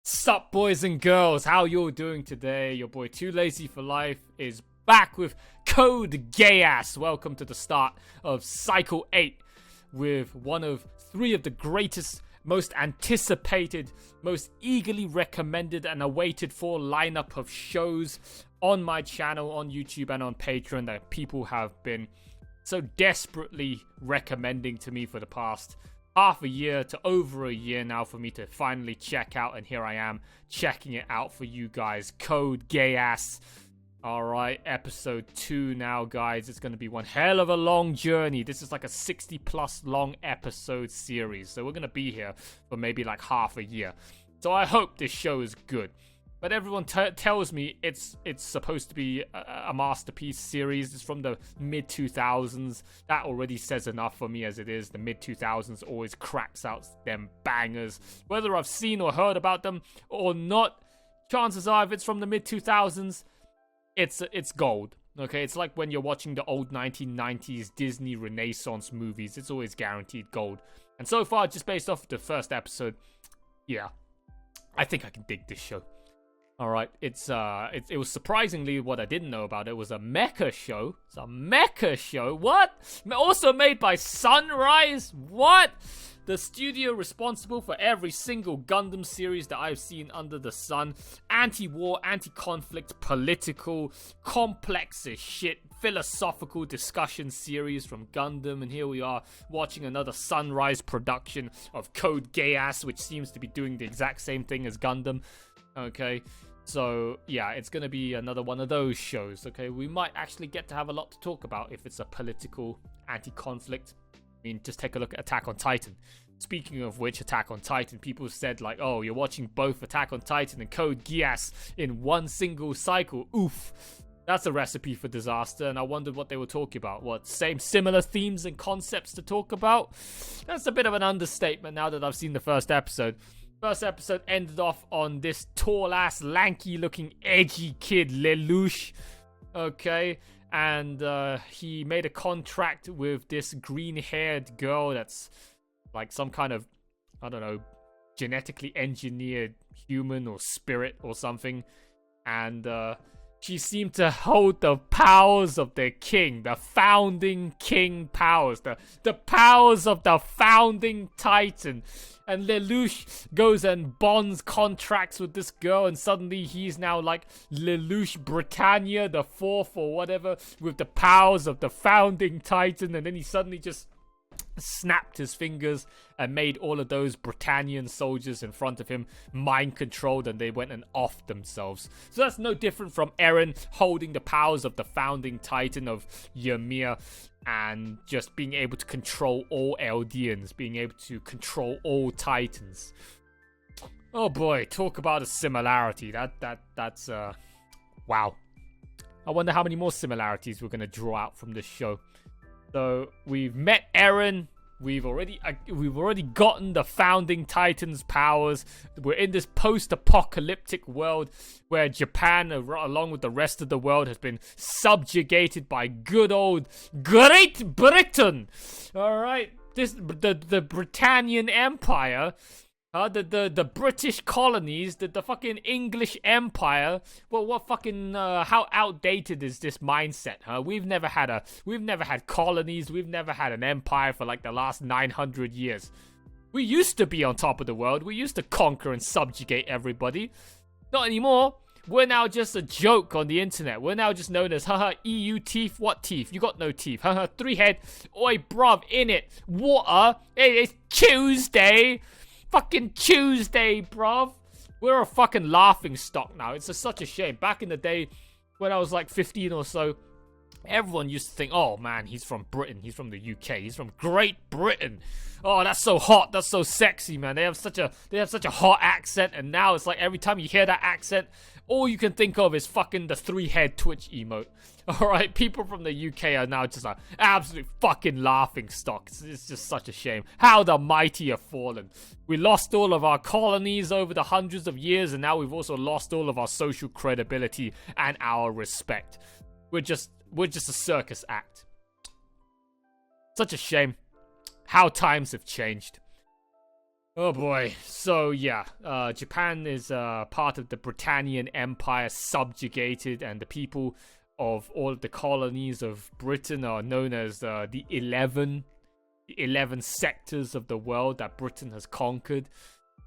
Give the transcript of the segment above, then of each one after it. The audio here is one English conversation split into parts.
Sup, boys and girls, how you all doing today? Your boy Too Lazy for Life is back with Code Geass. Welcome to the start of Cycle 8 with one of three of the greatest, most anticipated, most eagerly recommended and awaited for lineup of shows on my channel, on YouTube and on Patreon that people have been so desperately recommending to me for the past half a year to over a year now for me to finally check out, and here I am checking it out for you guys. Code Geass. Alright, episode 2 now, guys. It's going to be one hell of a long journey. This is like a 60 plus long episode series, so we're going to be here for maybe like half a year. So I hope this show is good. But everyone tells me it's supposed to be a masterpiece series. It's from the mid-2000s. That already says enough for me as it is. The mid-2000s always cracks out them bangers. Whether I've seen or heard about them or not, chances are if it's from the mid-2000s, it's gold. Okay, it's like when you're watching the old 1990s Disney Renaissance movies. It's always guaranteed gold. And so far, just based off the first episode, yeah, I think I can dig this show. Alright, it was surprisingly what I didn't know about it was a mecha show. It's a mecha show. What? Also made by Sunrise? What? The studio responsible for every single Gundam series that I've seen under the sun. Anti-war, anti-conflict, political, complex as shit, philosophical discussion series from Gundam. And here we are watching another Sunrise production of Code Geass, which seems to be doing the exact same thing as Gundam. Okay, so yeah, it's gonna be another one of those shows. Okay, we might actually get to have a lot to talk about if it's a political anti-conflict. I mean, just take a look at Attack on Titan. Speaking of which, Attack on Titan, people said like, oh, you're watching both Attack on Titan and Code Geass in one single cycle. Oof. That's a recipe for disaster, and I wondered what they were talking about. What, similar themes and concepts to talk about? That's a bit of an understatement now that I've seen the first episode. First episode ended off on this tall-ass, lanky-looking, edgy kid, Lelouch, okay? And he made a contract with this green-haired girl that's like some kind of, I don't know, genetically engineered human or spirit or something. And she seemed to hold the powers of the king, the founding king powers, the powers of the founding titan. And Lelouch goes and bonds contracts with this girl, and suddenly he's now like Lelouch Britannia the Fourth or whatever, with the powers of the founding titan. And then he suddenly just snapped his fingers and made all of those Britannian soldiers in front of him mind controlled, and they went and offed themselves. So that's no different from Eren holding the powers of the founding titan of Ymir and just being able to control all Eldians, being able to control all titans. Oh boy, talk about a similarity. That's wow. I wonder how many more similarities we're gonna draw out from this show. So we've met Eren. We've already gotten the founding Titan's powers. We're in this post-apocalyptic world where Japan, along with the rest of the world, has been subjugated by good old Great Britain. All right, the Britannian Empire. The British colonies, the fucking English Empire. Well, what fucking how outdated is this mindset, huh? We've never had colonies. We've never had an empire for like the last 900 years. We used to be on top of the world. We used to conquer and subjugate everybody. Not anymore. We're now just a joke on the internet. We're now just known as, haha, EU teeth. What teeth? You got no teeth. Haha, 3-head. Oi, bruv, in it. Water. Hey, it's Tuesday. Fucking Tuesday, bruv. We're a fucking laughing stock now. It's such a shame. Back in the day, when I was like 15 or so, everyone used to think, oh man, he's from Britain. He's from the UK. He's from Great Britain. Oh, that's so hot. That's so sexy, man. They have such a hot accent. And now it's like every time you hear that accent, all you can think of is fucking the 3-head Twitch emote. Alright, people from the UK are now just like absolute fucking laughing stock. It's just such a shame. How the mighty have fallen. We lost all of our colonies over the hundreds of years, and now we've also lost all of our social credibility and our respect. We're just a circus act. Such a shame. How times have changed. Oh boy. So yeah, Japan is part of the Britannian Empire, subjugated, and the people of all of the colonies of Britain are known as the 11 sectors of the world that Britain has conquered.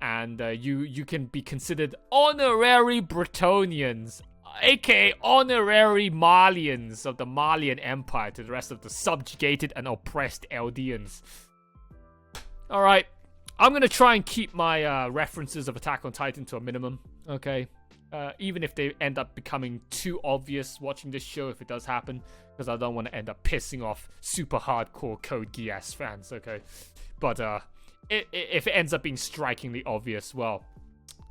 And you can be considered honorary Bretonians, aka honorary Malians of the Malian Empire, to the rest of the subjugated and oppressed Eldians. Alright, I'm gonna try and keep my references of Attack on Titan to a minimum, okay? Even if they end up becoming too obvious watching this show, if it does happen, because I don't want to end up pissing off super hardcore Code Geass fans, okay? But if it ends up being strikingly obvious, well,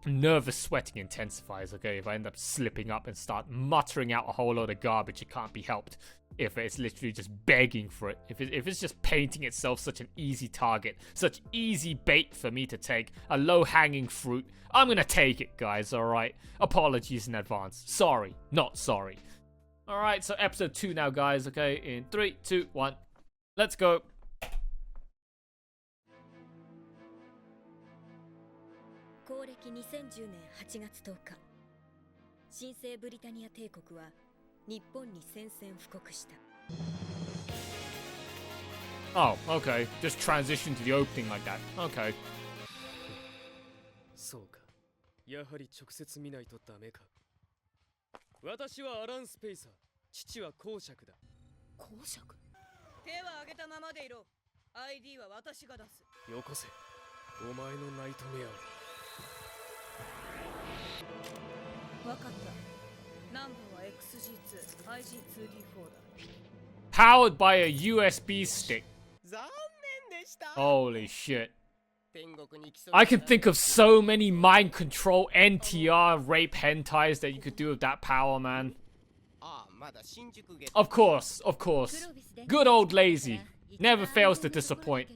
nervous sweating intensifies, okay? If I end up slipping up and start muttering out a whole load of garbage, it can't be helped. If it's literally just begging for it. If it's just painting itself such an easy target, such easy bait for me to take, a low-hanging fruit, I'm gonna take it, guys, alright? Apologies in advance. Sorry, not sorry. Alright, so episode 2 now, guys, okay? In 3, 2, 1, let's go. 公暦2010年8月10日、新生ブリタニア帝国は日本に宣戦布告した。 Oh, okay. Just transition to the opening like that. Okay. そうか。やはり直接見ないとダメか。私はアラン・スペイサー。父は公爵だ。公爵？手は挙げたままでいろ。ID は私が出す。よこせ。お前のナイトメアを。わかった。ナンバーは XG2、IG2D4 だ。Powered by a USB stick. Holy shit. I can think of so many mind control NTR rape hentais that you could do with that power, man. Of course. Good old Lazy. Never fails to disappoint.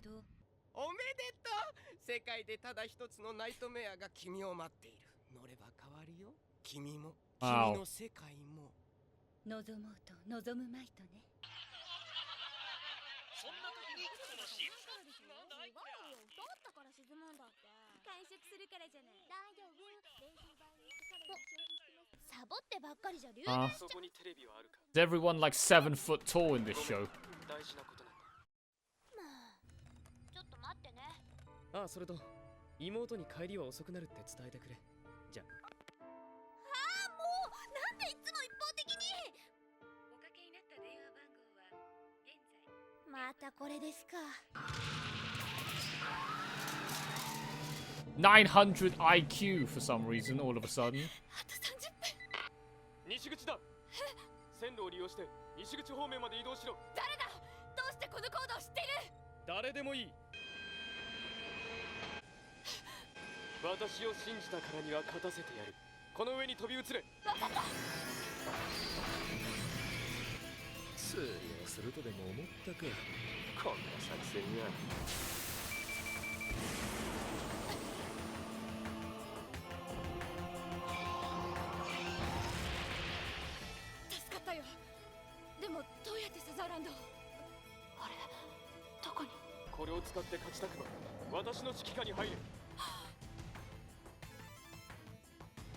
Wow. 望もうと望むまいとね。そんな時にこのシーンなんだいこりゃ。どったから沈むんだって。回収するからじゃない。大丈夫。サボってばっかりじゃ流動しちゃう。そこにテレビはあるか。Is everyone like 7 foot tall in this show? 大事なことなんだ。ちょっと待ってね。ああ、それと妹に帰りは遅くなるって伝えてくれ。じゃあ。なんでいつも一方的に。おかけになった電話番号は現在。またこれですか。900 IQ for some reason, all of a sudden. あと30分。西口だ。線路を利用して西口方面まで移動しろ。誰だ。どうしてこのコードを知っている。誰でもいい。私を信じたからには勝たせてやる。この上に飛び移れ。わかった。通用するとでも思ったか。こんな作戦が。助かったよ。でもどうやってサザーランド。あれ、どこに。これを使って勝ちたくば私の指揮下に入れ。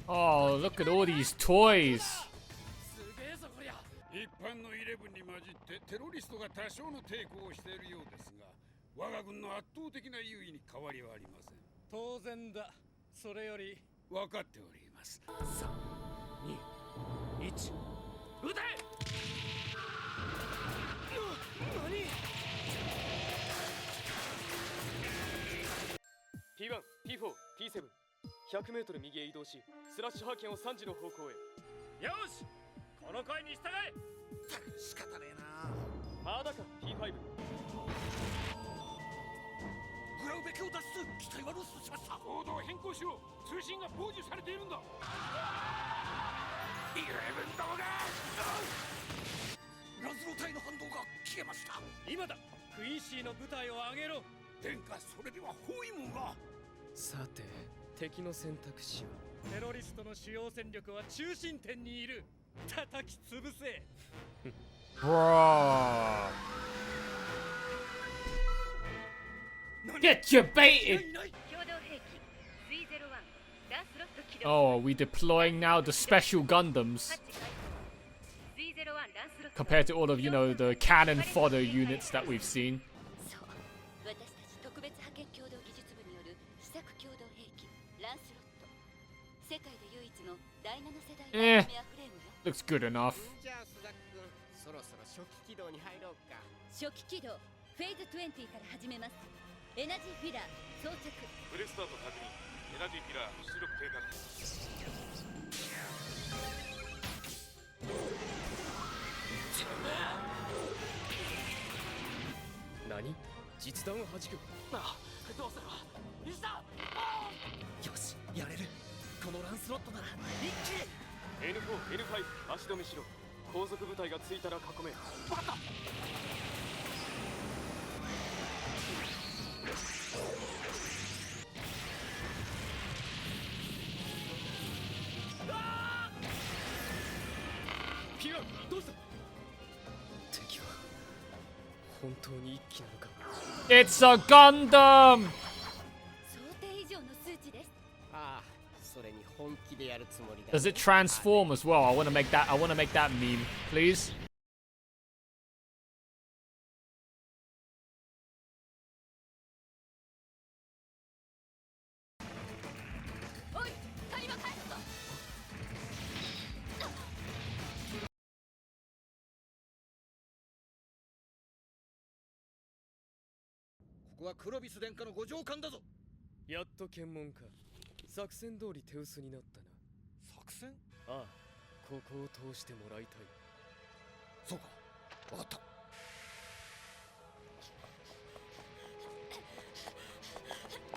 Oh, look at all these toys. すげえぞこりゃ。一般のイレブンに混じってテロリストが多少の抵抗をしているようですが、我が軍の圧倒的な優位に変わりはありません。当然だ。それより分かっております。3、2、1、撃て。何 P1、P4、P7 100メートル右へ移動し、スラッシュ波形を3時の方向へ。よし、この声に従え。仕方ねえな。まだか P5。グラウベケを脱出。機体はロストしました。行動を変更しろ。通信が傍受されているんだ。イレブンどもが。ラズロ隊の反動が消えました。今だ。クインシーの部隊を上げろ。殿下、それでは包囲網が。さて、敵の選択肢は。テロリストの主要戦力は中心点にいる。叩き潰せ。Bro. Get your baited. Oh, are we deploying now the special Gundams? Compared to all of, you know, the cannon fodder units that we've seen. そう私たち特別派遣共同技術部による試作共同兵器ランスロット世界で唯一の第7世代のメアフレームよ Looks good enough. じゃあ須田君そろそろ初期起動に入ろうか初期起動フェーズ20から始めますエナジーフィラー装着プレスタート確認エナジーピラー出力低下何実弾を弾くあどうすれば石田よしやれるこのランスロットなら一気に N4、N5 足止めしろ後続部隊がついたら囲め分かったピランどうした敵は本当に一気なのか It's a Gundam! 想定以上の数値です。ああそれに本気でやるつもりだ Does it transform as well? I want to make that meme, please. おい谷間返すぞここはクロビス殿下のご上官だぞやっと検問か作戦通り手薄になったな作戦ああここを通してもらいたいそうか分かった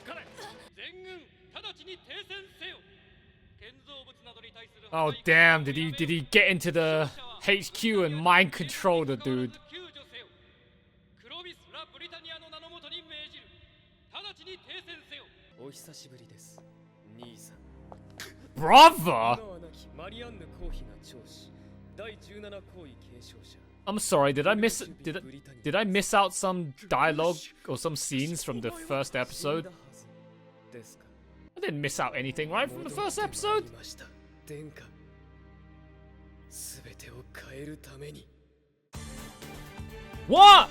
彼全軍直ちに停戦せよ建造物などに対する Oh damn, did he get into the HQ and mind control the dude? クロビス・ラ・ブリタニアの名のもとに命じる直ちに停戦せよお久しぶりです兄さん Brother! なきマリアンヌ公妃が長子第17皇位継承者 I'm sorry, did I miss out some dialogue or some scenes from the first episode? ですか I didn't miss out anything, right, from the first episode? ました殿下すべてを変えるために What?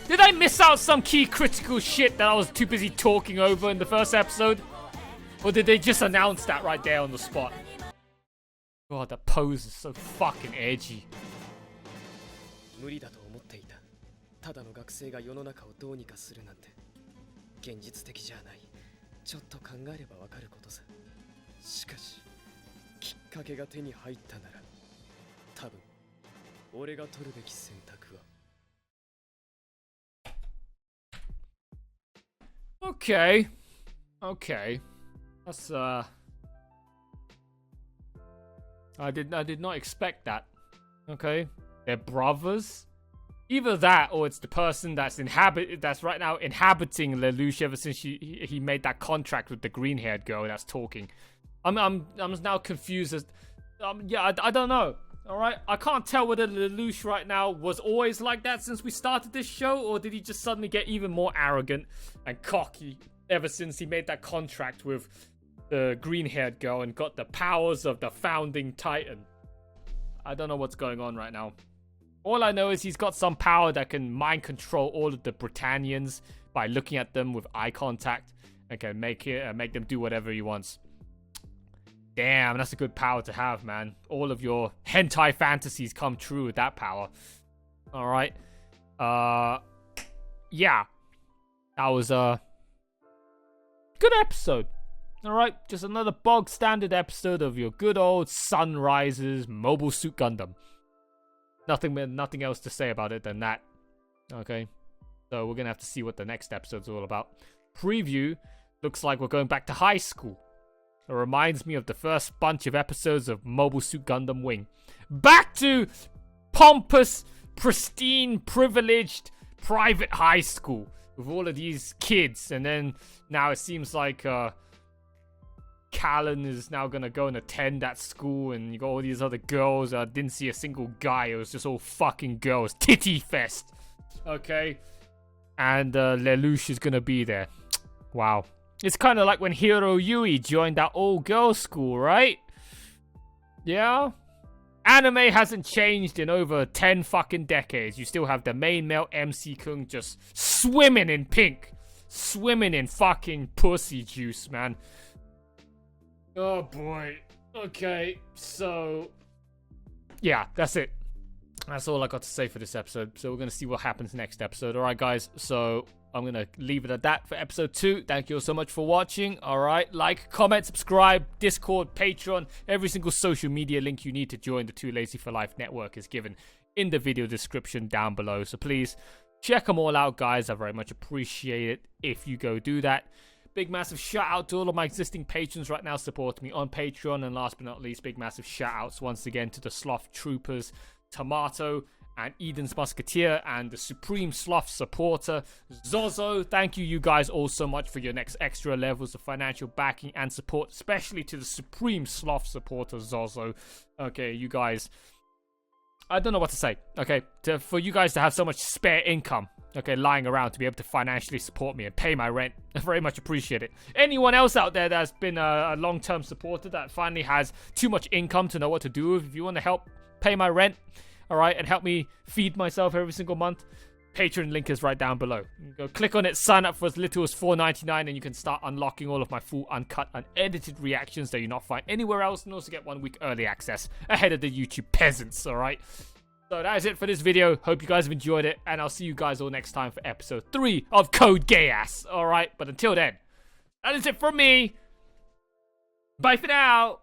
Did I miss out some key critical shit that I was too busy talking over in the first episode? Or did they just announce that right there on the spot? God, that pose is so fucking edgy. 無理だと思っていたただの学生が世の中をどうにかするなんて現実的じゃないちょっと考えればわかることさしかしきっかけが手に入ったなら多分俺が取るべき選択は Okay. That's I did not expect that. Okay. They're brothers. Either that or it's the person that's right now inhabiting Lelouch ever since he made that contract with the green-haired girl that's talking. I'm now confused as yeah, I don't know. All right, I can't tell whether Lelouch right now was always like that since we started this show, or did he just suddenly get even more arrogant and cocky ever since he made that contract with the green-haired girl and got the powers of the founding titan. I don't know what's going on right now. All I know is he's got some power that can mind control all of the Britannians by looking at them with eye contact and can make them do whatever he wants. Damn, that's a good power to have, man. All of your hentai fantasies come true with that power. All right. Yeah. That was a good episode. All right, just another bog standard episode of your good old Sunrises Mobile Suit Gundam. Nothing else to say about it than that. Okay. So we're going to have to see what the next episode's all about. Preview looks like we're going back to high school. It reminds me of the first bunch of episodes of Mobile Suit Gundam Wing. Back to pompous, pristine, privileged, private high school with all of these kids. And then now it seems like Callan is now going to go and attend that school. And you got all these other girls. I didn't see a single guy. It was just all fucking girls. Titty fest. Okay. And Lelouch is going to be there. Wow. It's kind of like when Hiro Yui joined that all-girls school, right? Yeah? Anime hasn't changed in over 10 fucking decades. You still have the main male MC Kung just swimming in pink. Swimming in fucking pussy juice, man. Oh boy. Okay, so... yeah, that's it. That's all I got to say for this episode. So we're going to see what happens next episode. Alright, guys. So I'm going to leave it at that for episode 2. Thank you all so much for watching. Alright, like, comment, subscribe, Discord, Patreon. Every single social media link you need to join the Too Lazy for Life network is given in the video description down below. So please check them all out, guys. I very much appreciate it if you go do that. Big massive shout out to all of my existing patrons right now supporting me on Patreon. And last but not least, big massive shout outs once again to the Sloth Troopers, Tomato, and Eden's Musketeer, and the Supreme Sloth Supporter, Zozo. Thank you guys all so much for your next extra levels of financial backing and support, especially to the Supreme Sloth Supporter, Zozo. Okay, you guys, I don't know what to say. Okay, for you guys to have so much spare income, okay, lying around to be able to financially support me and pay my rent, I very much appreciate it. Anyone else out there that's been a long-term supporter that finally has too much income to know what to do with, if you want to help pay my rent, alright, and help me feed myself every single month, Patreon link is right down below. Go click on it, sign up for as little as $4.99, and you can start unlocking all of my full, uncut, unedited reactions that you not find anywhere else, and also get 1 week early access ahead of the YouTube peasants, alright? So that is it for this video. Hope you guys have enjoyed it, and I'll see you guys all next time for episode 3 of Code Geass, alright? But until then, that is it from me. Bye for now.